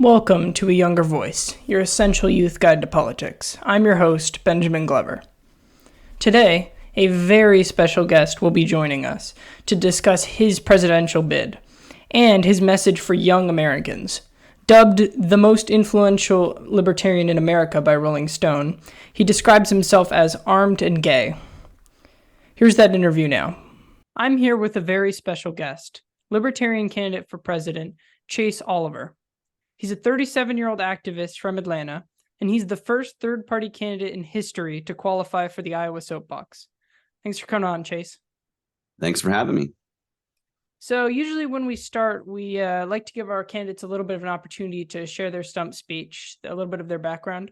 Welcome to A Younger Voice, your essential youth guide to politics. I'm your host, Benjamin Glover. Today, a very special guest will be joining us to discuss his presidential bid and his message for young Americans. Dubbed the most influential libertarian in America by Rolling Stone, he describes himself as armed and gay. Here's that interview now. I'm here with a very special guest, Libertarian candidate for president, Chase Oliver. He's a 37-year-old activist from Atlanta, and he's the first third-party candidate in history to qualify for the Iowa soapbox. Thanks for coming on, Chase. Thanks for having me. So usually when we start, we like to give our candidates a little bit of an opportunity to share their stump speech, a little bit of their background.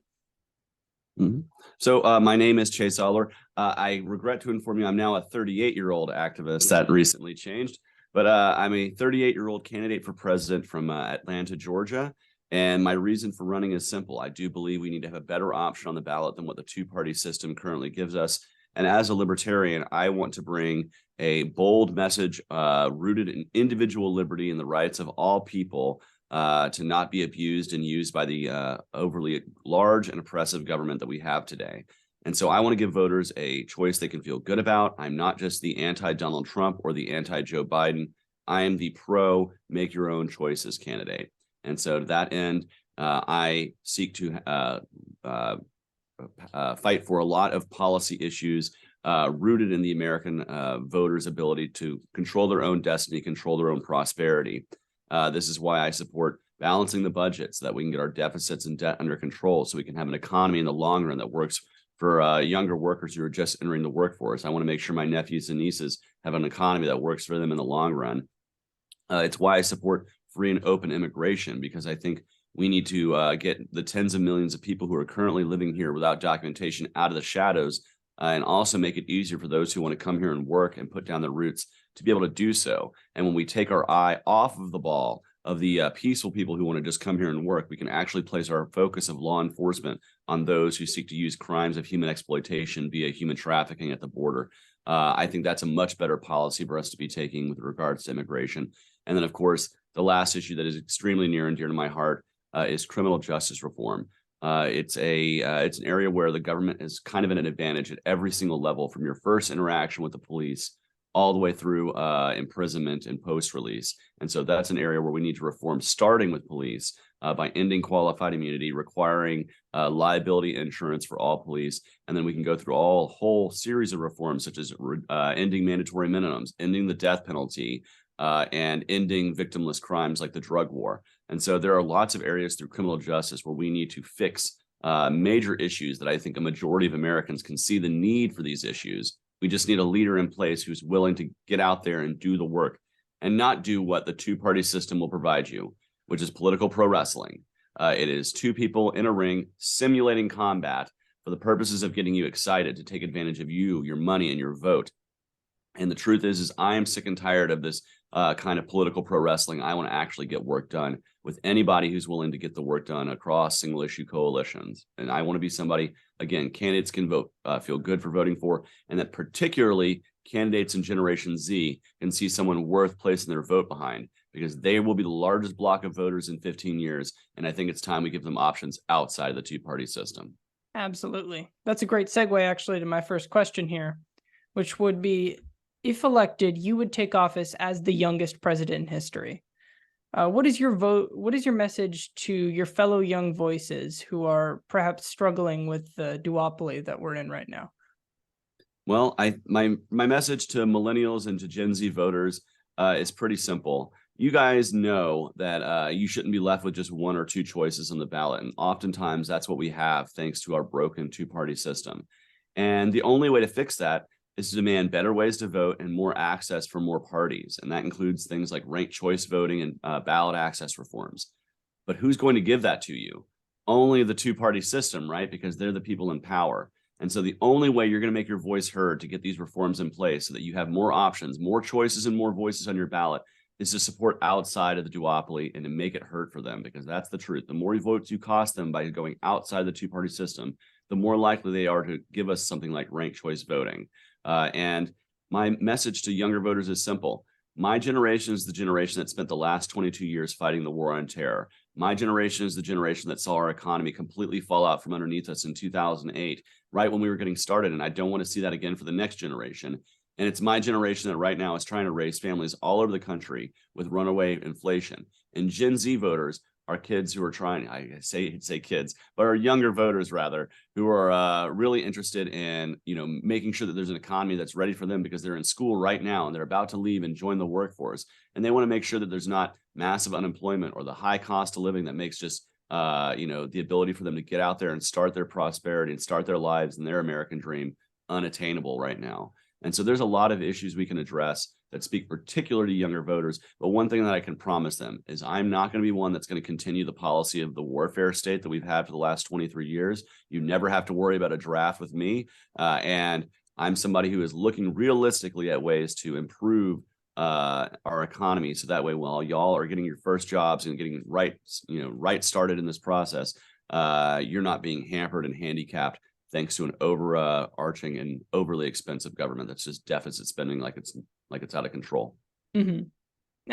So my name is Chase Oliver. I regret to inform you I'm now a 38-year-old activist. That recently changed. But I'm a 38-year-old candidate for president from Atlanta, Georgia. And my reason for running is simple. I do believe we need to have a better option on the ballot than what the two-party system currently gives us. And as a libertarian, I want to bring a bold message rooted in individual liberty and the rights of all people to not be abused and used by the overly large and oppressive government that we have today. And so I want to give voters a choice they can feel good about. I'm not just the anti-Donald Trump or the anti-Joe Biden. I am the pro make your own choices candidate. And so to that end, I seek to fight for a lot of policy issues rooted in the American voters' ability to control their own destiny, control their own prosperity. This is why I support balancing the budget so that we can get our deficits and debt under control so we can have an economy in the long run that works for younger workers who are just entering the workforce. I want to make sure my nephews and nieces have an economy that works for them in the long run. It's why I support free and open immigration, because I think we need to get the tens of millions of people who are currently living here without documentation out of the shadows, and also make it easier for those who want to come here and work and put down their roots to be able to do so. And when we take our eye off of the ball of the peaceful people who want to just come here and work, we can actually place our focus of law enforcement on those who seek to use crimes of human exploitation via human trafficking at the border. I think that's a much better policy for us to be taking with regards to immigration. And then, of course, the last issue that is extremely near and dear to my heart is criminal justice reform. It's an area where the government is kind of at an advantage at every single level, from your first interaction with the police all the way through imprisonment and post-release. And so that's an area where we need to reform, starting with police by ending qualified immunity, requiring liability insurance for all police. And then we can go through a whole series of reforms, such as ending mandatory minimums, ending the death penalty, and ending victimless crimes like the drug war. And so there are lots of areas through criminal justice where we need to fix major issues that I think a majority of Americans can see the need for these issues. We just need a leader in place who's willing to get out there and do the work and not do what the two-party system will provide you, which is political pro wrestling. It is two people in a ring simulating combat for the purposes of getting you excited to take advantage of you, your money, and your vote. And the truth is I am sick and tired of this kind of political pro wrestling. I want to actually get work done with anybody who's willing to get the work done across single issue coalitions. And I want to be somebody, again, candidates can vote, feel good for voting for, and that particularly candidates in Generation Z can see someone worth placing their vote behind, because they will be the largest block of voters in 15 years. And I think it's time we give them options outside of the two-party system. Absolutely. That's a great segue, actually, to my first question here, which would be, if elected, you would take office as the youngest president in history. What is your vote? What is your message to your fellow young voices who are perhaps struggling with the duopoly that we're in right now? Well, my message to millennials and to Gen Z voters is pretty simple. You guys know that you shouldn't be left with just one or two choices on the ballot. And oftentimes that's what we have, thanks to our broken two-party system. And the only way to fix that is to demand better ways to vote and more access for more parties. And that includes things like ranked choice voting and ballot access reforms. But who's going to give that to you? Only the two-party system, right? Because they're the people in power. And so the only way you're going to make your voice heard to get these reforms in place so that you have more options, more choices, and more voices on your ballot is to support outside of the duopoly and to make it hurt for them, because that's the truth. The more votes you cost them by going outside the two-party system, the more likely they are to give us something like ranked choice voting. And my message to younger voters is simple. My generation is the generation that spent the last 22 years fighting the war on terror. My generation is the generation that saw our economy completely fall out from underneath us in 2008, right when we were getting started. And I don't want to see that again for the next generation. And it's my generation that right now is trying to raise families all over the country with runaway inflation. And Gen Z voters are kids who are trying, I say kids, but are younger voters rather, who are really interested in, making sure that there's an economy that's ready for them because they're in school right now and they're about to leave and join the workforce. And they want to make sure that there's not massive unemployment or the high cost of living that makes just, the ability for them to get out there and start their prosperity and start their lives and their American dream unattainable right now. And so there's a lot of issues we can address that speak particularly to younger voters. But one thing that I can promise them is I'm not going to be one that's going to continue the policy of the warfare state that we've had for the last 23 years. You never have to worry about a draft with me. And I'm somebody who is looking realistically at ways to improve our economy. So that way, while y'all are getting your first jobs and getting right started in this process, you're not being hampered and handicapped thanks to an overarching and overly expensive government that's just deficit spending like it's out of control. Mm-hmm.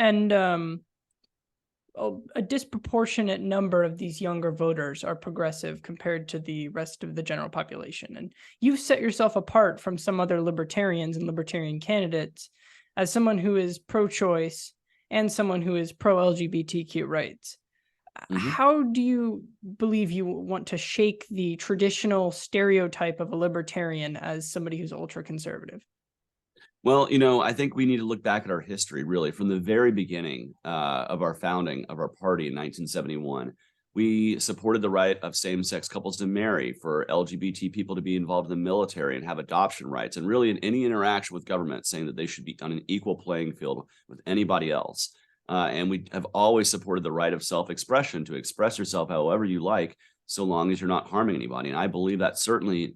And a disproportionate number of these younger voters are progressive compared to the rest of the general population. And you've set yourself apart from some other libertarians and libertarian candidates as someone who is pro-choice and someone who is pro-LGBTQ rights. Mm-hmm. How do you believe you want to shake the traditional stereotype of a libertarian as somebody who's ultra-conservative? Well, I think we need to look back at our history, really, from the very beginning of our founding of our party in 1971. We supported the right of same-sex couples to marry, for LGBT people to be involved in the military and have adoption rights, and really in any interaction with government, saying that they should be on an equal playing field with anybody else. And we have always supported the right of self-expression, to express yourself however you like, so long as you're not harming anybody. And I believe that certainly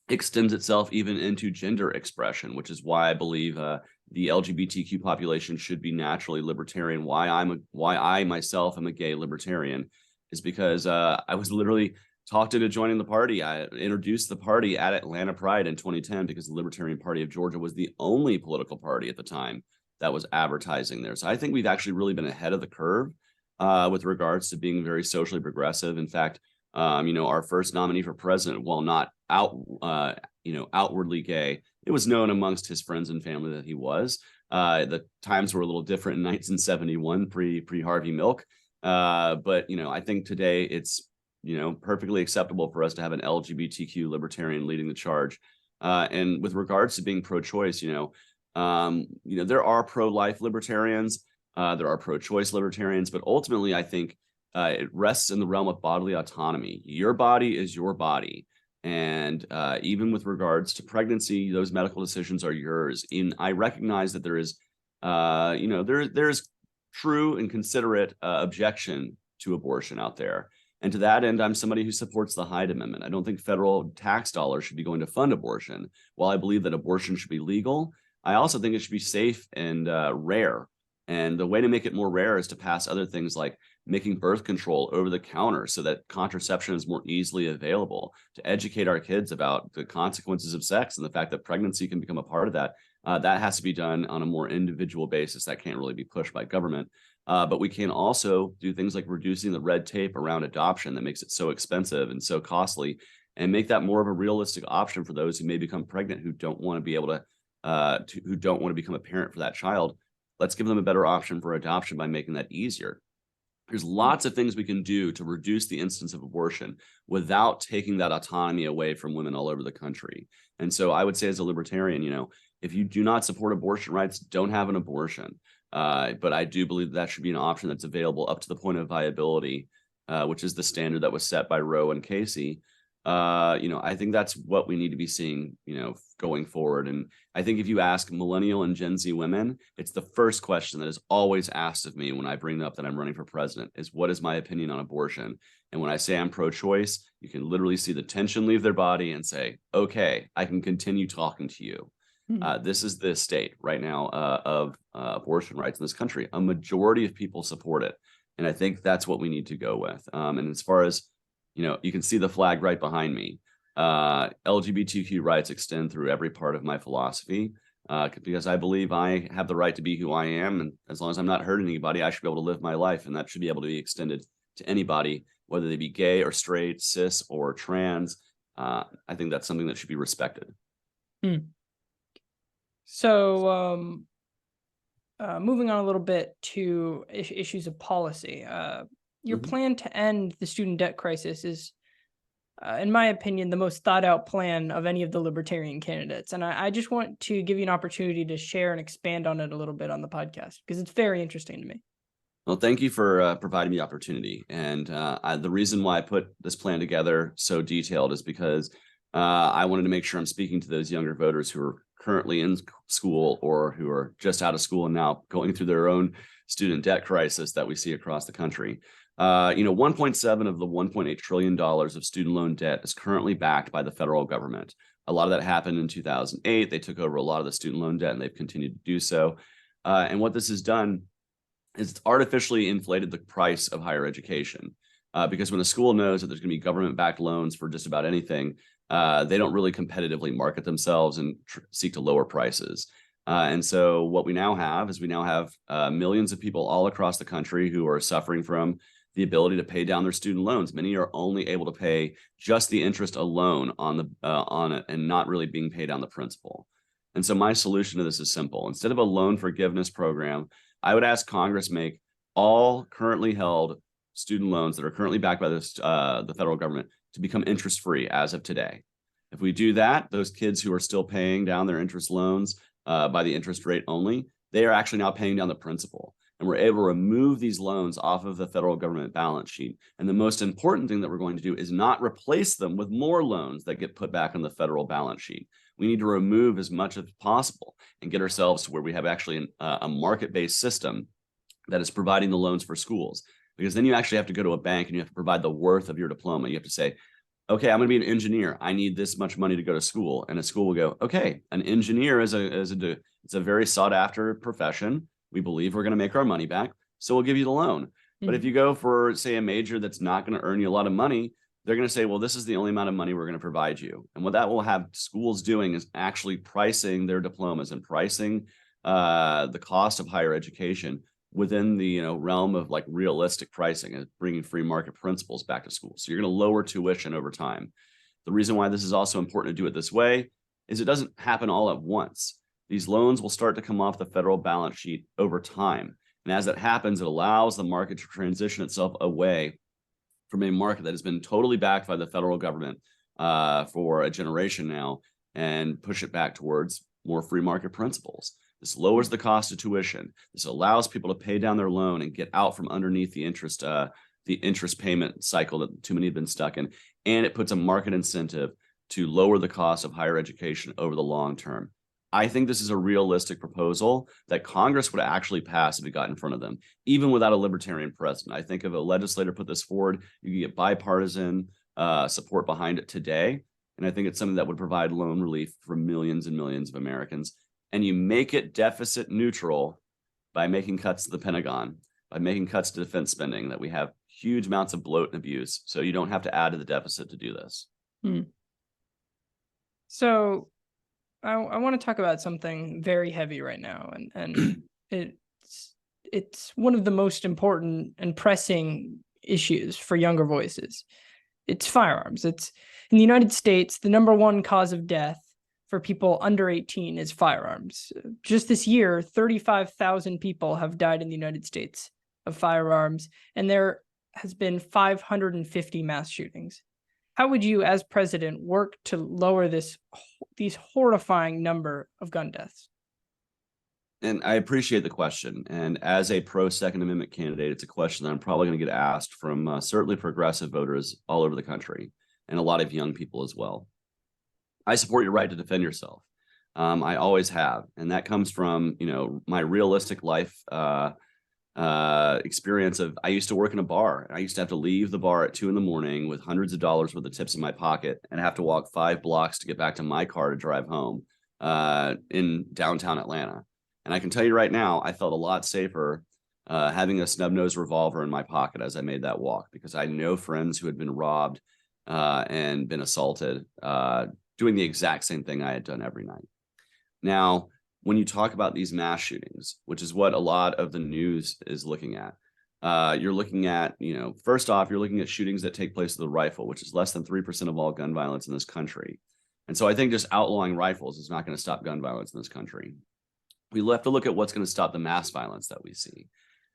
extends itself even into gender expression, which is why I believe the LGBTQ population should be naturally libertarian. Why I myself am a gay libertarian is because I was literally talked into joining the party. I introduced the party at Atlanta Pride in 2010 because the Libertarian Party of Georgia was the only political party at the time that was advertising there. So I think we've actually really been ahead of the curve with regards to being very socially progressive. In fact, our first nominee for president, while not outwardly gay, it was known amongst his friends and family that he was. The times were a little different in 1971, pre Harvey Milk. But I think today it's perfectly acceptable for us to have an LGBTQ libertarian leading the charge. And with regards to being pro-choice, there are pro-life libertarians, there are pro-choice libertarians, but ultimately I think it rests in the realm of bodily autonomy. Your body is your body. And even with regards to pregnancy, those medical decisions are yours. I recognize that there is, there's true and considerate objection to abortion out there. And to that end, I'm somebody who supports the Hyde Amendment. I don't think federal tax dollars should be going to fund abortion. While I believe that abortion should be legal, I also think it should be safe and rare. And the way to make it more rare is to pass other things like making birth control over the counter so that contraception is more easily available, to educate our kids about the consequences of sex and the fact that pregnancy can become a part of that. That has to be done on a more individual basis. That can't really be pushed by government. But we can also do things like reducing the red tape around adoption that makes it so expensive and so costly, and make that more of a realistic option for those who may become pregnant who don't want to be able who don't want to become a parent for that child. Let's give them a better option for adoption by making that easier. There's lots of things we can do to reduce the instance of abortion without taking that autonomy away from women all over the country. And so I would say, as a libertarian, if you do not support abortion rights, don't have an abortion. But I do believe that should be an option that's available up to the point of viability, which is the standard that was set by Roe and Casey. I think that's what we need to be seeing, going forward. And I think if you ask millennial and Gen Z women, it's the first question that is always asked of me when I bring up that I'm running for president is, what is my opinion on abortion? And when I say I'm pro-choice, you can literally see the tension leave their body and say, okay, I can continue talking to you. This is the state right now of abortion rights in this country. A majority of people support it. And I think that's what we need to go with. And as far as, you can see the flag right behind me. LGBTQ rights extend through every part of my philosophy. because I believe I have the right to be who I am. And as long as I'm not hurting anybody, I should be able to live my life. And that should be able to be extended to anybody, whether they be gay or straight, cis or trans. I think that's something that should be respected. So, moving on a little bit to issues of policy, your plan to end the student debt crisis is, in my opinion, the most thought out plan of any of the Libertarian candidates. And I just want to give you an opportunity to share and expand on it a little bit on the podcast, because it's very interesting to me. Well, thank you for providing me the opportunity. And the reason why I put this plan together so detailed is because I wanted to make sure I'm speaking to those younger voters who are currently in school or who are just out of school and now going through their own student debt crisis that we see across the country. 1.7 of the $1.8 trillion of student loan debt is currently backed by the federal government. A lot of that happened in 2008. They took over a lot of the student loan debt and they've continued to do so. And what this has done is it's artificially inflated the price of higher education. Because when a school knows that there's going to be government-backed loans for just about anything, they don't really competitively market themselves and seek to lower prices. And so what we now have is millions of people all across the country who are suffering from the ability to pay down their student loans. Many are only able to pay just the interest alone on it and not really being paid on the principal. And so my solution to this is simple. Instead of a loan forgiveness program, I would ask Congress make all currently held student loans that are currently backed by the federal government to become interest-free as of today. If we do that, those kids who are still paying down their interest loans by the interest rate only, they are actually now paying down the principal. And we're able to remove these loans off of the federal government balance sheet. And the most important thing that we're going to do is not replace them with more loans that get put back on the federal balance sheet. We need to remove as much as possible and get ourselves to where we have actually a market-based system that is providing the loans for schools. Because then you actually have to go to a bank and you have to provide the worth of your diploma. You have to say, okay, I'm going to be an engineer. I need this much money to go to school. And a school will go, okay, an engineer it's a very sought after profession. We believe we're going to make our money back, so we'll give you the loan. But if you go for, say, a major that's not going to earn you a lot of money, they're going to say, well, this is the only amount of money we're going to provide you. And what that will have schools doing is actually pricing their diplomas and pricing the cost of higher education within the realm of like realistic pricing and bringing free market principles back to school. So you're going to lower tuition over time. The reason why this is also important to do it this way is it doesn't happen all at once. These loans will start to come off the federal balance sheet over time. And as that happens, it allows the market to transition itself away from a market that has been totally backed by the federal government for a generation now and push it back towards more free market principles. This lowers the cost of tuition. This allows people to pay down their loan and get out from underneath the interest payment cycle that too many have been stuck in. And it puts a market incentive to lower the cost of higher education over the long term. I think this is a realistic proposal that Congress would actually pass if it got in front of them, even without a libertarian president. I think if a legislator put this forward, you could get bipartisan support behind it today. And I think it's something that would provide loan relief for millions and millions of Americans. And you make it deficit neutral by making cuts to the Pentagon, by making cuts to defense spending, that we have huge amounts of bloat and abuse. So you don't have to add to the deficit to do this. So I want to talk about something very heavy right now, and it's one of the most important and pressing issues for younger voices. It's firearms. It's in the United States, the number one cause of death for people under 18 is firearms. Just this year, 35,000 people have died in the United States of firearms, and there has been 550 mass shootings. How would you, as president, work to lower these horrifying number of gun deaths? And I appreciate the question. And as a pro-Second Amendment candidate, it's a question that I'm probably going to get asked from certainly progressive voters all over the country and a lot of young people as well. I support your right to defend yourself. I always have. And that comes from, my realistic life experience of, I used to work in a bar. I used to have to leave the bar at 2 a.m. with hundreds of dollars worth of tips in my pocket and have to walk 5 blocks to get back to my car to drive home in downtown Atlanta. And I can tell you right now, I felt a lot safer having a snub-nosed revolver in my pocket as I made that walk, because I know friends who had been robbed and been assaulted doing the exact same thing I had done every night. Now, when you talk about these mass shootings, which is what a lot of the news is looking at, you're looking at, first off, you're looking at shootings that take place with a rifle, which is less than 3% of all gun violence in this country. And so I think just outlawing rifles is not going to stop gun violence in this country. We have to look at what's going to stop the mass violence that we see.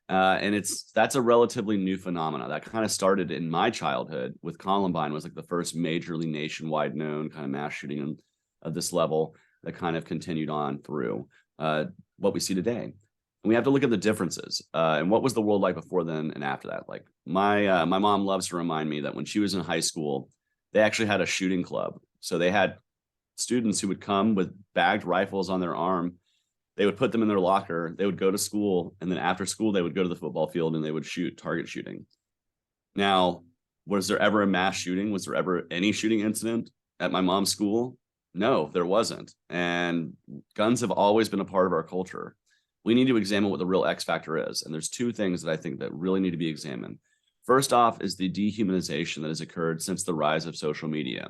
And that's a relatively new phenomena that kind of started in my childhood with Columbine, was like the first majorly nationwide known kind of mass shooting of this level that kind of continued on through what we see today. And we have to look at the differences and what was the world like before then and after that. Like my mom loves to remind me that when she was in high school, they actually had a shooting club. So they had students who would come with bagged rifles on their arm. They would put them in their locker. They would go to school. And then after school, they would go to the football field and they would shoot target shooting. Now, was there ever a mass shooting? Was there ever any shooting incident at my mom's school? No, there wasn't. And guns have always been a part of our culture. We need to examine what the real X factor is. And there's two things that I think that really need to be examined. First off is the dehumanization that has occurred since the rise of social media.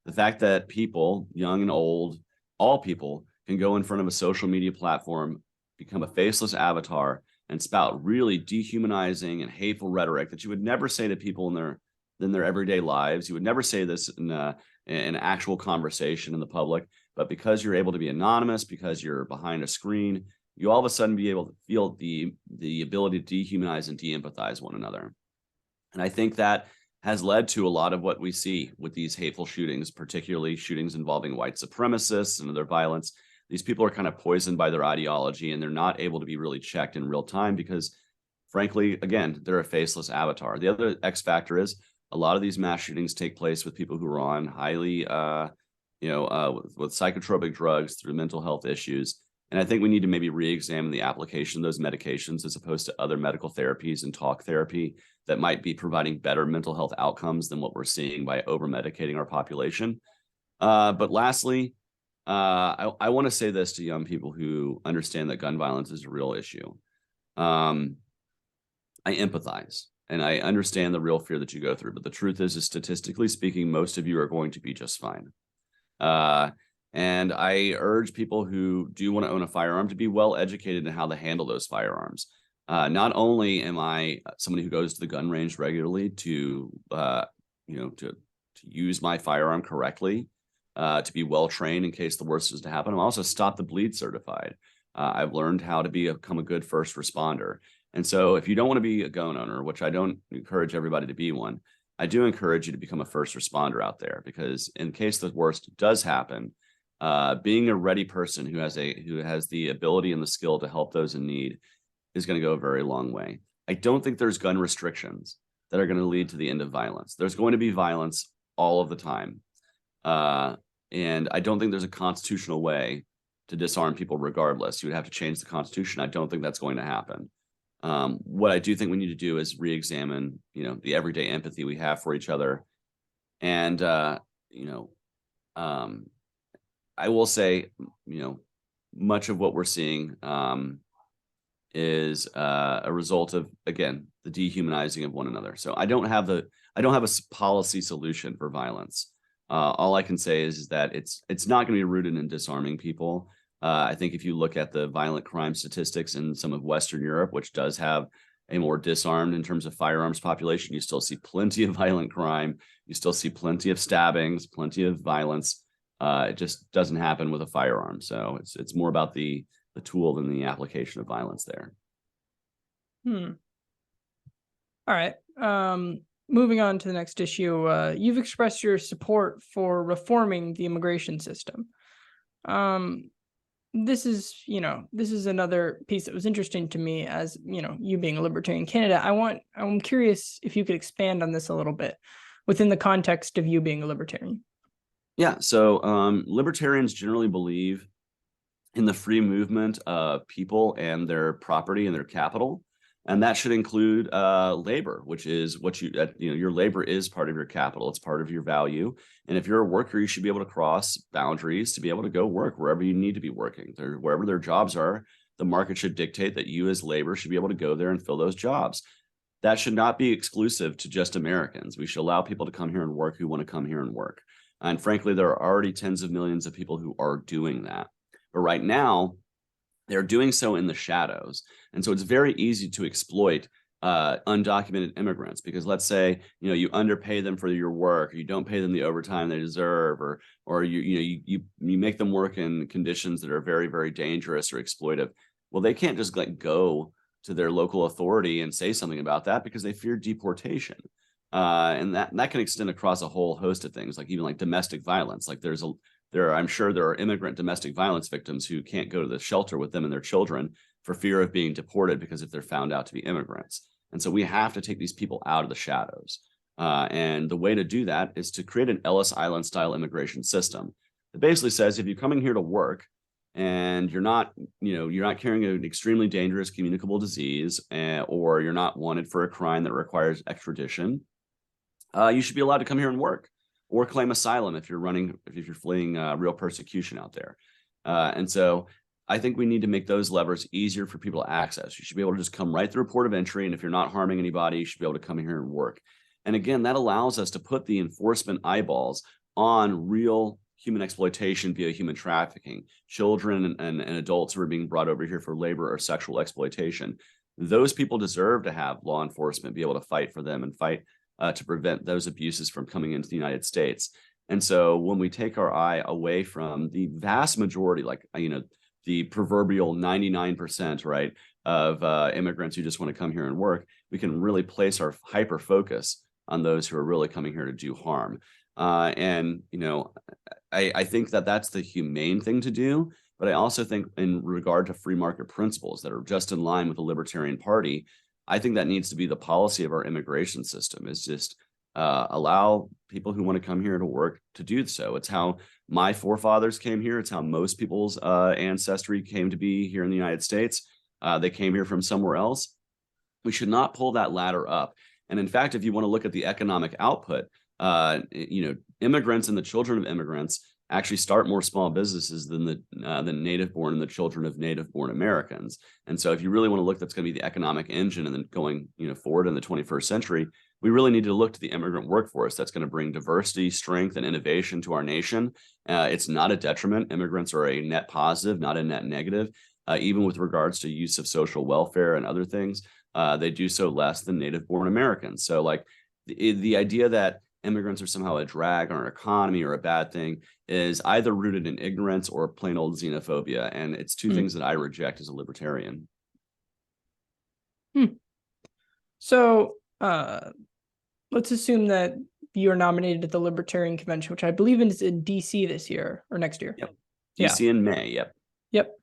The fact that people, young and old, all people, can go in front of a social media platform, become a faceless avatar, and spout really dehumanizing and hateful rhetoric that you would never say to people in their everyday lives. You would never say this in an actual conversation in the public, but because you're able to be anonymous, because you're behind a screen, you all of a sudden be able to feel the ability to dehumanize and de-empathize one another. And I think that has led to a lot of what we see with these hateful shootings, particularly shootings involving white supremacists and other violence. These people are kind of poisoned by their ideology, and they're not able to be really checked in real time because, frankly, again, they're a faceless avatar. The other X factor is a lot of these mass shootings take place with people who are on highly, with psychotropic drugs through mental health issues. And I think we need to maybe re-examine the application of those medications as opposed to other medical therapies and talk therapy that might be providing better mental health outcomes than what we're seeing by over-medicating our population. But lastly, I want to say this to young people who understand that gun violence is a real issue. I empathize and I understand the real fear that you go through. But the truth is statistically speaking, most of you are going to be just fine. And I urge people who do want to own a firearm to be well educated in how to handle those firearms. Not only am I somebody who goes to the gun range regularly to use my firearm correctly, to be well trained in case the worst is to happen. I'm also Stop the Bleed certified. I've learned how to become a good first responder. And so if you don't want to be a gun owner, which I don't encourage everybody to be one, I do encourage you to become a first responder out there, because in case the worst does happen, being a ready person who has the ability and the skill to help those in need is going to go a very long way. I don't think there's gun restrictions that are going to lead to the end of violence. There's going to be violence all of the time. And I don't think there's a constitutional way to disarm people regardless. You would have to change the Constitution. I don't think that's going to happen. What I do think we need to do is re-examine, the everyday empathy we have for each other. And, I will say, much of what we're seeing is a result of, again, the dehumanizing of one another. So I don't have a policy solution for violence. All I can say is that it's not going to be rooted in disarming people. I think if you look at the violent crime statistics in some of Western Europe, which does have a more disarmed in terms of firearms population, you still see plenty of violent crime. You still see plenty of stabbings, plenty of violence. It just doesn't happen with a firearm. So it's more about the tool than the application of violence there. All right. Moving on to the next issue, you've expressed your support for reforming the immigration system. This is another piece that was interesting to me as, you being a libertarian candidate. I'm curious if you could expand on this a little bit within the context of you being a libertarian. Yeah. So libertarians generally believe in the free movement of people and their property and their capital. And that should include labor, which is what your labor is part of your capital. It's part of your value. And if you're a worker, you should be able to cross boundaries to be able to go work wherever you need to be working. Wherever their jobs are, the market should dictate that you as labor should be able to go there and fill those jobs. That should not be exclusive to just Americans. We should allow people to come here and work who want to come here and work. And frankly, there are already tens of millions of people who are doing that. But right now, they're doing so in the shadows. And so it's very easy to exploit undocumented immigrants, because let's say, you underpay them for your work, or you don't pay them the overtime they deserve, or you make them work in conditions that are very, very dangerous or exploitive. Well, they can't just go to their local authority and say something about that, because they fear deportation. And that can extend across a whole host of things, like even like domestic violence. Like I'm sure there are immigrant domestic violence victims who can't go to the shelter with them and their children for fear of being deported, because if they're found out to be immigrants. And so we have to take these people out of the shadows. And the way to do that is to create an Ellis Island style immigration system that basically says, if you're coming here to work and you're not carrying an extremely dangerous communicable disease, or you're not wanted for a crime that requires extradition, you should be allowed to come here and work, or claim asylum if you're fleeing real persecution out there. And so I think we need to make those levers easier for people to access. You should be able to just come right through a port of entry, and if you're not harming anybody, you should be able to come here and work. And again, that allows us to put the enforcement eyeballs on real human exploitation via human trafficking, children and adults who are being brought over here for labor or sexual exploitation. Those people deserve to have law enforcement be able to fight for them and fight to prevent those abuses from coming into the United States. And so when we take our eye away from the vast majority, the proverbial 99%, right, of immigrants who just want to come here and work, we can really place our hyper focus on those who are really coming here to do harm. I think that that's the humane thing to do. But I also think, in regard to free market principles that are just in line with the Libertarian Party, I think that needs to be the policy of our immigration system, is just allow people who want to come here to work to do so. It's how my forefathers came here. It's how most people's ancestry came to be here in the United States. They came here from somewhere else. We should not pull that ladder up. And in fact, if you want to look at the economic output, immigrants and the children of immigrants actually start more small businesses than the native born and the children of native born Americans. And so if you really want to look, that's going to be the economic engine, and then going forward in the 21st century, we really need to look to the immigrant workforce that's going to bring diversity, strength, and innovation to our nation. It's not a detriment. Immigrants are a net positive, not a net negative. Even with regards to use of social welfare and other things, they do so less than native born Americans. So like the idea that immigrants are somehow a drag on our economy or a bad thing is either rooted in ignorance or plain old xenophobia. And it's two things that I reject as a libertarian. So let's assume that you're nominated at the Libertarian Convention, which I believe is in DC this year or next year. Yep. DC in May. Yep.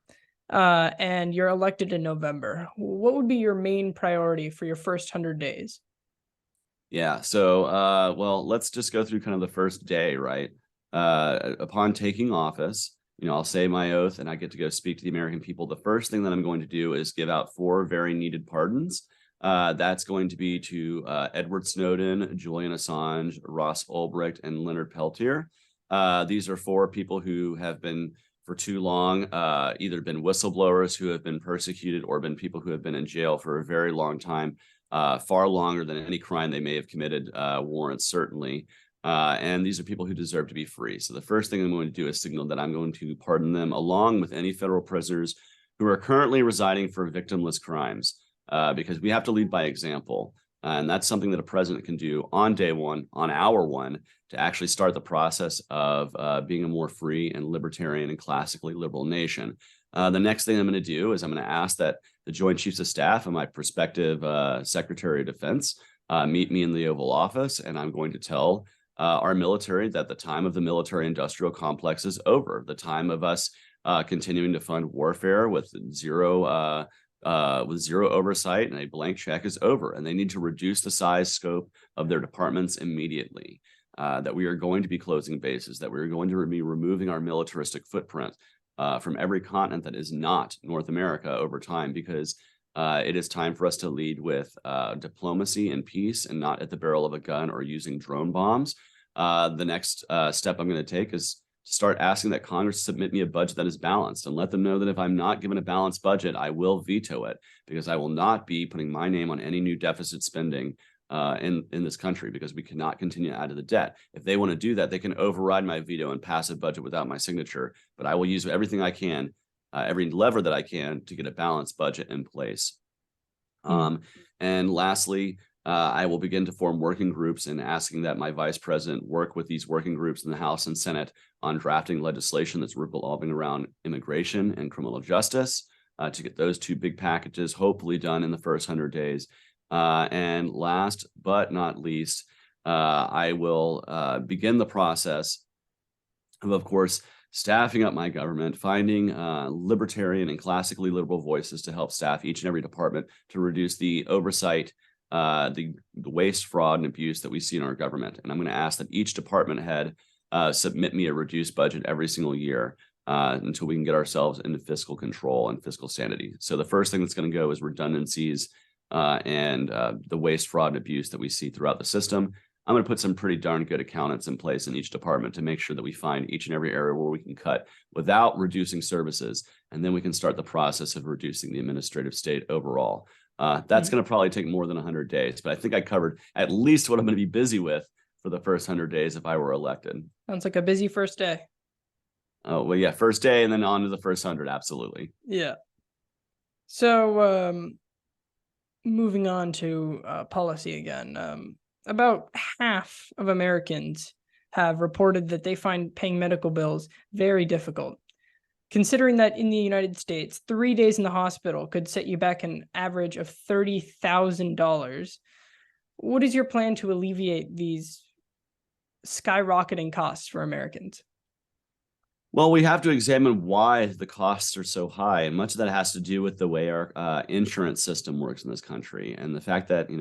And you're elected in November. What would be your main priority for your first 100 days? Yeah. So, well, let's just go through kind of the first day, right? Upon taking office, I'll say my oath and I get to go speak to the American people. The first thing that I'm going to do is give out 4 very needed pardons. That's going to be to Edward Snowden, Julian Assange, Ross Ulbricht, and Leonard Peltier. These are 4 people who have been for too long either been whistleblowers who have been persecuted, or been people who have been in jail for a very long time, far longer than any crime they may have committed warrants, certainly. And these are people who deserve to be free. So the first thing I'm going to do is signal that I'm going to pardon them, along with any federal prisoners who are currently residing for victimless crimes, because we have to lead by example. And that's something that a president can do on day one, on hour one, to actually start the process of being a more free and libertarian and classically liberal nation. The next thing I'm going to do is I'm going to ask that the Joint Chiefs of Staff and my prospective Secretary of Defense meet me in the Oval Office, and I'm going to tell our military that the time of the military-industrial complex is over. The time of us continuing to fund warfare with zero oversight and a blank check is over, and they need to reduce the size scope of their departments immediately. That we are going to be closing bases, that we're going to be removing our militaristic footprint from every continent that is not North America over time, because it is time for us to lead with diplomacy and peace, and not at the barrel of a gun or using drone bombs. The next step I'm going to take is to start asking that Congress submit me a budget that is balanced, and let them know that if I'm not given a balanced budget, I will veto it, because I will not be putting my name on any new deficit spending in this country, because we cannot continue to add to the debt. If they want to do that, they can override my veto and pass a budget without my signature, but I will use everything I can every lever that I can to get a balanced budget in place. And lastly, I will begin to form working groups and asking that my vice president work with these working groups in the House and Senate on drafting legislation that's revolving around immigration and criminal justice to get those two big packages hopefully done in the first 100 days. And last but not least, I will begin the process of course, staffing up my government, finding libertarian and classically liberal voices to help staff each and every department to reduce the oversight, the waste, fraud, and abuse that we see in our government. And I'm going to ask that each department head submit me a reduced budget every single year until we can get ourselves into fiscal control and fiscal sanity. So the first thing that's going to go is redundancies and the waste, fraud, and abuse that we see throughout the system. I'm going to put some pretty darn good accountants in place in each department to make sure that we find each and every area where we can cut without reducing services. And then we can start the process of reducing the administrative state overall. That's going to probably take more than 100 days, but I think I covered at least what I'm going to be busy with for the first 100 days if I were elected. Sounds like a busy first day. Oh, well, yeah, first day and then on to the first 100. Absolutely. Yeah. So moving on to policy again. About half of Americans have reported that they find paying medical bills very difficult. Considering that in the United States, 3 days in the hospital could set you back an average of $30,000, what is your plan to alleviate these skyrocketing costs for Americans? Well, we have to examine why the costs are so high. And much of that has to do with the way our insurance system works in this country. And the fact that,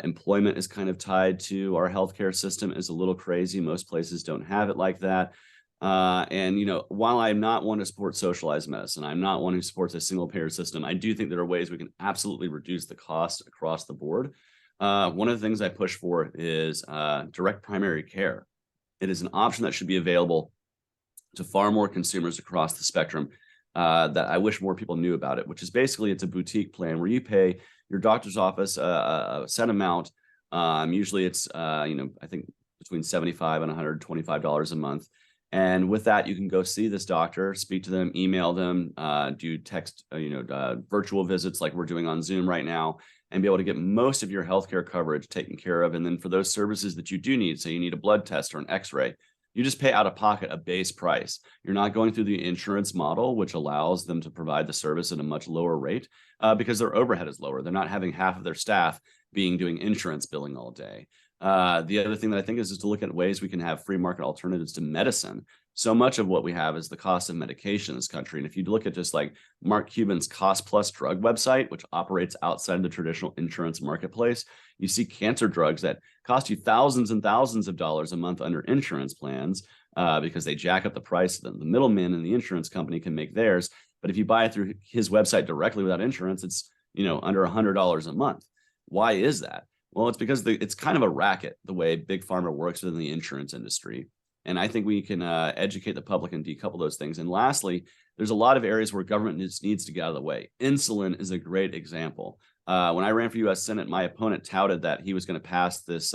employment is kind of tied to our healthcare system is a little crazy. Most places don't have it like that. While I'm not one to support socialized medicine, I'm not one who supports a single payer system. I do think there are ways we can absolutely reduce the cost across the board. One of the things I push for is direct primary care. It is an option that should be available to far more consumers across the spectrum that I wish more people knew about it, which is basically it's a boutique plan where you pay your doctor's office a set amount. Usually it's, I think between $75 and $125 a month. And with that, you can go see this doctor, speak to them, email them, do text, virtual visits like we're doing on Zoom right now, and be able to get most of your healthcare coverage taken care of. And then for those services that you do need, say you need a blood test or an x-ray, you just pay out of pocket a base price. You're not going through the insurance model, which allows them to provide the service at a much lower rate because their overhead is lower. They're not having half of their staff doing insurance billing all day. The other thing that I think is to look at ways we can have free market alternatives to medicine. So much of what we have is the cost of medication in this country. And if you look at just like Mark Cuban's Cost Plus Drug website, which operates outside the traditional insurance marketplace, you see cancer drugs that cost you thousands and thousands of dollars a month under insurance plans because they jack up the price that the middleman in the insurance company can make theirs. But if you buy it through his website directly without insurance, it's under $100 a month. Why is that? Well, it's because it's kind of a racket the way Big Pharma works within the insurance industry. And I think we can educate the public and decouple those things. And lastly, there's a lot of areas where government needs to get out of the way. Insulin is a great example. When I ran for U.S. Senate, my opponent touted that he was going to pass this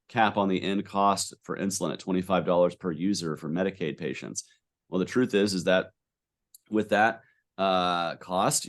cap on the end cost for insulin at $25 per user for Medicaid patients. Well, the truth is that with that cost,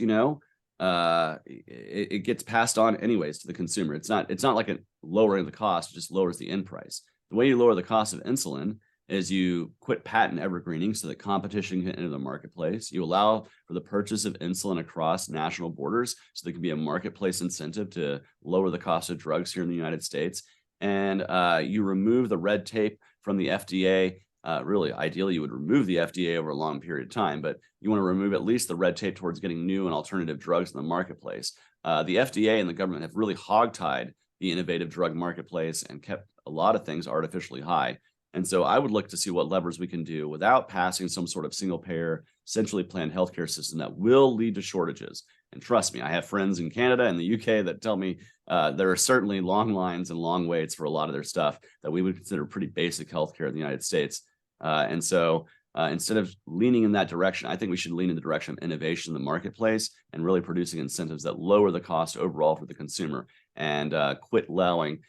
it gets passed on anyways to the consumer. It's not like a lowering the cost, it just lowers the end price. The way you lower the cost of insulin is you quit patent evergreening so that competition can enter the marketplace. You allow for the purchase of insulin across national borders so there can be a marketplace incentive to lower the cost of drugs here in the United States. And you remove the red tape from the FDA. Really, ideally, you would remove the FDA over a long period of time, but you want to remove at least the red tape towards getting new and alternative drugs in the marketplace. The FDA and the government have really hogtied the innovative drug marketplace and kept a lot of things artificially high. And so I would look to see what levers we can do without passing some sort of single payer, centrally planned healthcare system that will lead to shortages. And trust me, I have friends in Canada and the UK that tell me there are certainly long lines and long waits for a lot of their stuff that we would consider pretty basic healthcare in the United States. And so instead of leaning in that direction, I think we should lean in the direction of innovation in the marketplace and really producing incentives that lower the cost overall for the consumer and quit allowing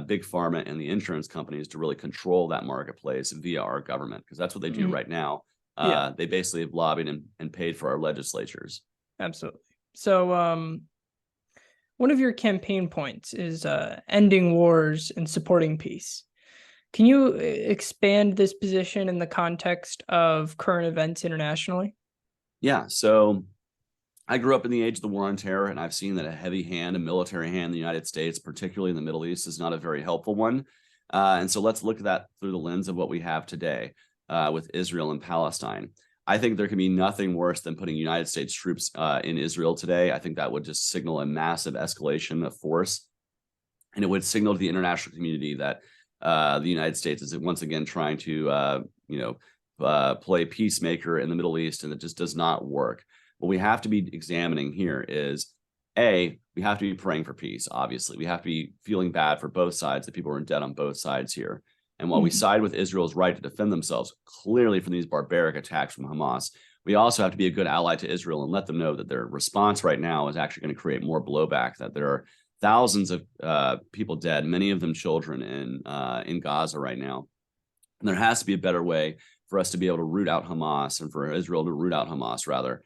big pharma and the insurance companies to really control that marketplace via our government, because that's what they do right now. Yeah, They basically have lobbied and paid for our legislatures. absolutely. So, one of your campaign points is ending wars and supporting peace. Can you expand this position in the context of current events internationally? Yeah. So I grew up in the age of the war on terror, and I've seen that a heavy hand, a military hand in the United States, particularly in the Middle East, is not a very helpful one. And so let's look at that through the lens of what we have today with Israel and Palestine. I think there can be nothing worse than putting United States troops in Israel today. I think that would just signal a massive escalation of force. And it would signal to the international community that the United States is once again trying to, play peacemaker in the Middle East, and it just does not work. What we have to be examining here is, A, we have to be praying for peace, obviously. We have to be feeling bad for both sides, that people are in debt on both sides here. And while we side with Israel's right to defend themselves clearly from these barbaric attacks from Hamas, we also have to be a good ally to Israel and let them know that their response right now is actually going to create more blowback, that there are thousands of people dead, many of them children in Gaza right now. And there has to be a better way for us to be able to root out Hamas, and for Israel to root out Hamas rather,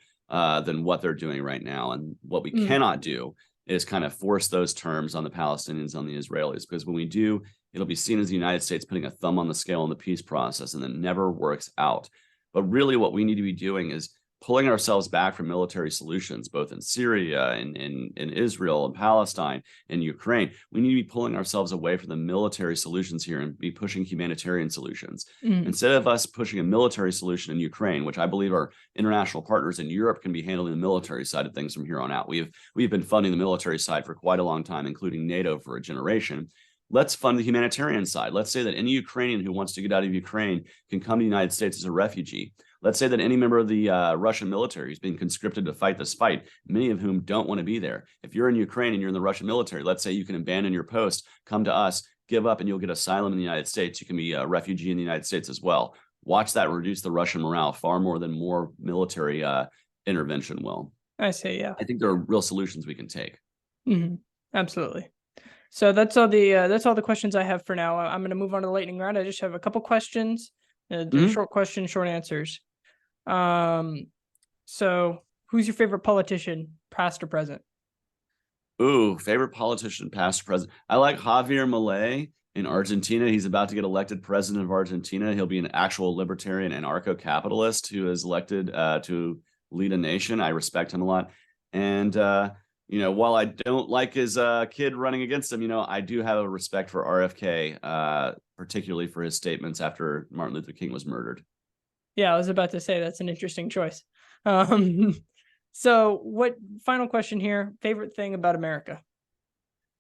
than what they're doing right now. And what we cannot do is kind of force those terms on the Palestinians, on the Israelis, because when we do, it'll be seen as the United States putting a thumb on the scale in the peace process, and it never works out. But really what we need to be doing is pulling ourselves back from military solutions, both in Syria and in Israel and Palestine and Ukraine. We need to be pulling ourselves away from the military solutions here and be pushing humanitarian solutions. Instead of us pushing a military solution in Ukraine, which I believe our international partners in Europe can be handling the military side of things from here on out. We've been funding the military side for quite a long time, including NATO for a generation. Let's fund the humanitarian side. Let's say that any Ukrainian who wants to get out of Ukraine can come to the United States as a refugee. Let's say that any member of the Russian military is being conscripted to fight this fight, many of whom don't want to be there. If you're in Ukraine and you're in the Russian military, let's say you can abandon your post, come to us, give up, and you'll get asylum in the United States. You can be a refugee in the United States as well. Watch that reduce the Russian morale far more than more military intervention will. I see, yeah. I think there are real solutions we can take. Absolutely. So that's all the questions I have for now. I'm going to move on to the lightning round. I just have a couple questions. Short questions, short answers. So who's your favorite politician, past or present? Ooh, favorite politician, past or present? I like Javier Milei in Argentina. He's about to get elected president of Argentina. He'll be an actual libertarian anarcho-capitalist who is elected to lead a nation. I respect him a lot. And while I don't like his kid running against him, I do have a respect for RFK, particularly for his statements after Martin Luther King was murdered. Yeah, I was about to say that's an interesting choice. So what final question here, favorite thing about America?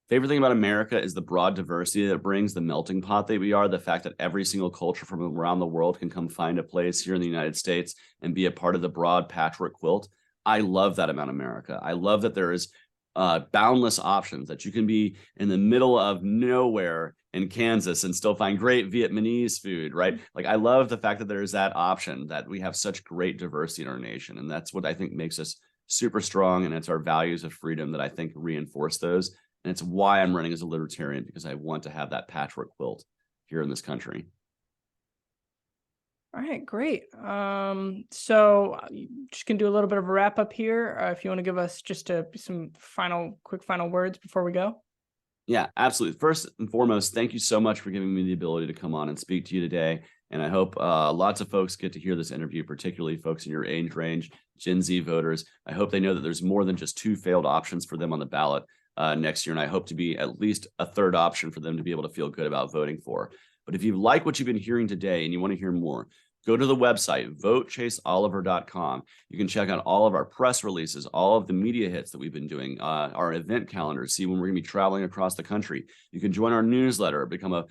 Favorite thing about America is the broad diversity that it brings, the melting pot that we are, the fact that every single culture from around the world can come find a place here in the United States and be a part of the broad patchwork quilt. I love that about America. I love that there is boundless options, that you can be in the middle of nowhere in Kansas and still find great Vietnamese food, right? Like, I love the fact that there's that option, that we have such great diversity in our nation. And that's what I think makes us super strong. And it's our values of freedom that I think reinforce those. And it's why I'm running as a libertarian, because I want to have that patchwork quilt here in this country. All right, great. So just gonna do a little bit of a wrap up here. If you want to give us just some quick final words before we go. Yeah, absolutely. First and foremost, thank you so much for giving me the ability to come on and speak to you today. And I hope lots of folks get to hear this interview, particularly folks in your age range, Gen Z voters. I hope they know that there's more than just two failed options for them on the ballot next year. And I hope to be at least a third option for them to be able to feel good about voting for. But if you like what you've been hearing today and you want to hear more, go to the website, votechaseoliver.com. You can check out all of our press releases, all of the media hits that we've been doing, our event calendar, see when we're going to be traveling across the country. You can join our newsletter, become a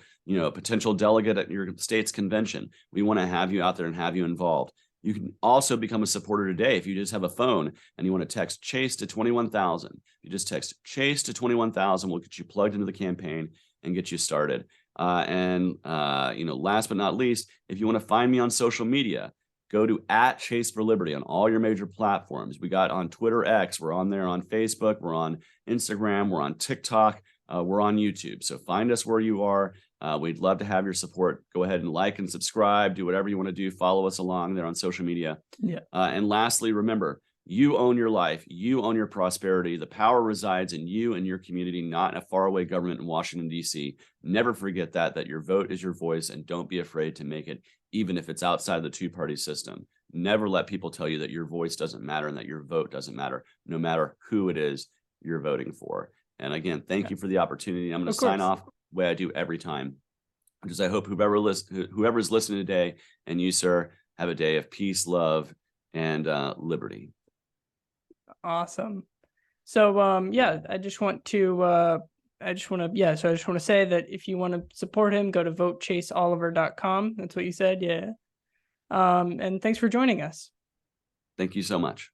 potential delegate at your state's convention. We want to have you out there and have you involved. You can also become a supporter today if you just have a phone and you want to text Chase to 21,000. You just text Chase to 21,000. We'll get you plugged into the campaign and get you started. Last but not least, if you want to find me on social media, go to @ChaseForLiberty on all your major platforms. We got on Twitter X, we're on there on Facebook, we're on Instagram, we're on TikTok. we're on YouTube. So find us where you are. We'd love to have your support. Go ahead and like and subscribe, do whatever you want to do. Follow us along there on social media. Yeah. And lastly, remember, you own your life. You own your prosperity. The power resides in you and your community, not in a faraway government in Washington, D.C. Never forget that your vote is your voice, and don't be afraid to make it, even if it's outside the two-party system. Never let people tell you that your voice doesn't matter and that your vote doesn't matter, no matter who it is you're voting for. And again, thank you for the opportunity. I'm going to sign off the way I do every time, which is I hope whoever's listening today, and you, sir, have a day of peace, love, and liberty. Awesome. So yeah, I just want to say that if you want to support him, go to votechaseoliver.com. That's what you said. Yeah. And thanks for joining us. Thank you so much.